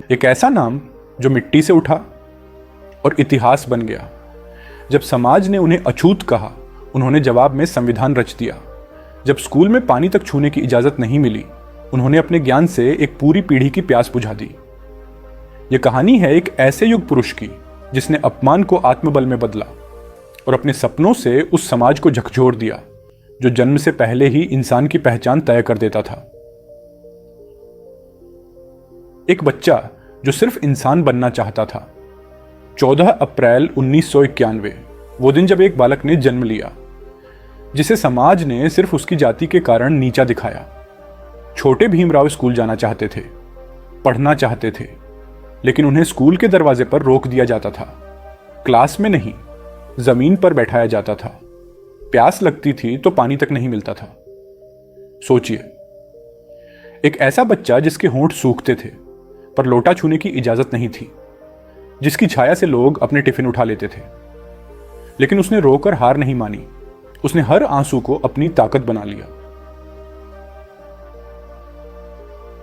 एक ऐसा नाम जो मिट्टी से उठा और इतिहास बन गया। जब समाज ने उन्हें अछूत कहा, उन्होंने जवाब में संविधान रच दिया। जब स्कूल में पानी तक छूने की इजाजत नहीं मिली, उन्होंने अपने ज्ञान से एक पूरी पीढ़ी की प्यास बुझा दी। यह कहानी है एक ऐसे युग पुरुष की जिसने अपमान को आत्मबल में बदला और अपने सपनों से उस समाज को झकझोर दिया जो जन्म से पहले ही इंसान की पहचान तय कर देता था। एक बच्चा जो सिर्फ इंसान बनना चाहता था। 14 अप्रैल 1991, वो दिन जब एक बालक ने जन्म लिया जिसे समाज ने सिर्फ उसकी जाति के कारण नीचा दिखाया। छोटे भीमराव स्कूल जाना चाहते थे, पढ़ना चाहते थे, लेकिन उन्हें स्कूल के दरवाजे पर रोक दिया जाता था। क्लास में नहीं, जमीन पर बैठाया जाता था। प्यास लगती थी तो पानी तक नहीं मिलता था। सोचिए, एक ऐसा बच्चा जिसके होंठ सूखते थे पर लोटा छूने की इजाजत नहीं थी, जिसकी छाया से लोग अपने टिफिन उठा लेते थे, लेकिन उसने रोकर हार नहीं मानी। उसने हर आंसू को अपनी ताकत बना लिया।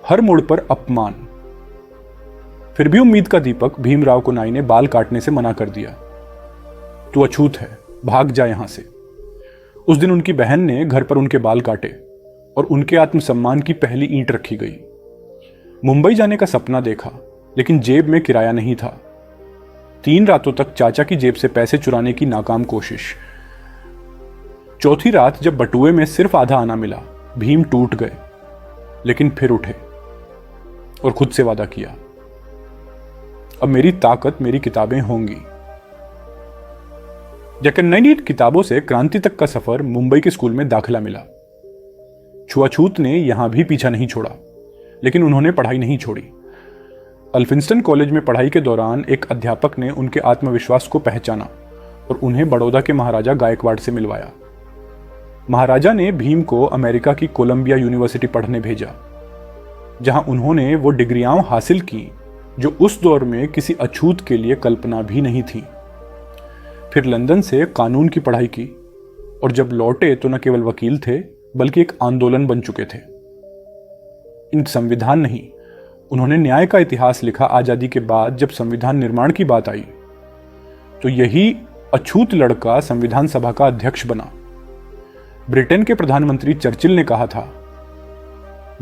हर मोड़ पर अपमान। फिर भी उम्मीद का दीपक भीमराव को नाई ने बाल काटने से मना कर दिया। तू अछूत है, भाग जा यहां से। उस दिन उनकी बहन ने घर पर उनके बाल काटे और उनके आत्मसम्मान की पहली ईंट रखी गई। मुंबई जाने का सपना देखा, लेकिन जेब में किराया नहीं था। 3 रातों तक चाचा की जेब से पैसे चुराने की नाकाम कोशिश। चौथी रात जब बटुए में सिर्फ आधा आना मिला, भीम टूट गए, लेकिन फिर उठे और खुद से वादा किया, अब मेरी ताकत मेरी किताबें होंगी। जैकन 98 किताबों से क्रांति तक का सफर मुंबई के स्कूल में दाखिला मिला। छुआछूत ने यहां भी पीछा नहीं छोड़ा, लेकिन उन्होंने पढ़ाई नहीं छोड़ी। अल्फिंस्टन कॉलेज में पढ़ाई के दौरान एक अध्यापक ने उनके आत्मविश्वास को पहचाना और उन्हें बड़ौदा के महाराजा गायकवाड़ से मिलवाया। महाराजा ने भीम को अमेरिका की कोलंबिया यूनिवर्सिटी पढ़ने भेजा, जहां उन्होंने वो डिग्रियां हासिल की जो उस दौर में किसी अछूत के लिए कल्पना भी नहीं थी। फिर लंदन से कानून की पढ़ाई की और जब लौटे तो न केवल वकील थे बल्कि एक आंदोलन बन चुके थे। इन संविधान नहीं, उन्होंने न्याय का इतिहास लिखा। आजादी के बाद जब संविधान निर्माण की बात आई तो यही अछूत लड़का संविधान सभा का अध्यक्ष बना। ब्रिटेन के प्रधानमंत्री चर्चिल ने कहा था,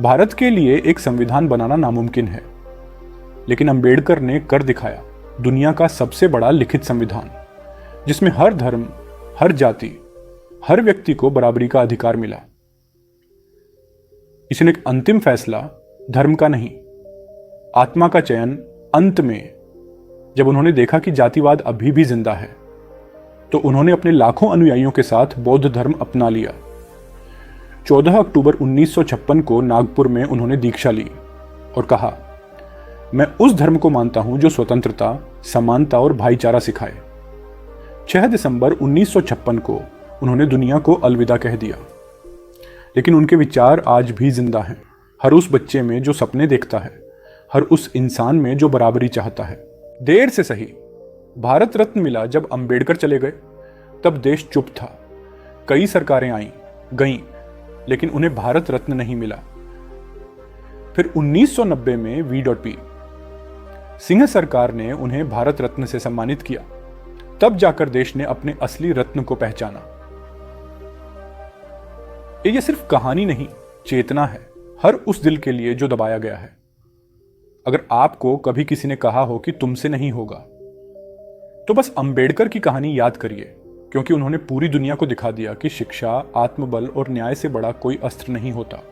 भारत के लिए एक संविधान बनाना नामुमकिन है, लेकिन अंबेडकर ने कर दिखाया दुनिया का सबसे बड़ा लिखित संविधान, जिसमें हर धर्म, हर जाति, हर व्यक्ति को बराबरी का अधिकार मिला। इसने एक अंतिम फैसला धर्म का नहीं, आत्मा का चयन अंत में, जब उन्होंने देखा कि जातिवाद अभी भी जिंदा है, तो उन्होंने अपने लाखों अनुयायियों के साथ बौद्ध धर्म अपना लिया। 14 अक्टूबर 1956 को नागपुर में उन्होंने दीक्षा ली और कहा, मैं उस धर्म को मानता हूं जो स्वतंत्रता, समानता और भाईचारा सिखाए। 6 दिसंबर 1956 को उन्होंने दुनिया को अलविदा कह दिया, लेकिन उनके विचार आज भी जिंदा हैं। हर उस बच्चे में जो सपने देखता है, हर उस इंसान में जो बराबरी चाहता है। देर से सही भारत रत्न मिला। जब अंबेडकर चले गए तब देश चुप था। कई सरकारें आईं गईं, लेकिन उन्हें भारत रत्न नहीं मिला। फिर 1990 में V.P. सिंह सरकार ने उन्हें भारत रत्न से सम्मानित किया। तब जाकर देश ने अपने असली रत्न को पहचाना। ये सिर्फ कहानी नहीं, चेतना है, हर उस दिल के लिए जो दबाया गया है। अगर आपको कभी किसी ने कहा हो कि तुमसे नहीं होगा, तो बस अंबेडकर की कहानी याद करिए, क्योंकि उन्होंने पूरी दुनिया को दिखा दिया कि शिक्षा, आत्मबल और न्याय से बड़ा कोई अस्त्र नहीं होता।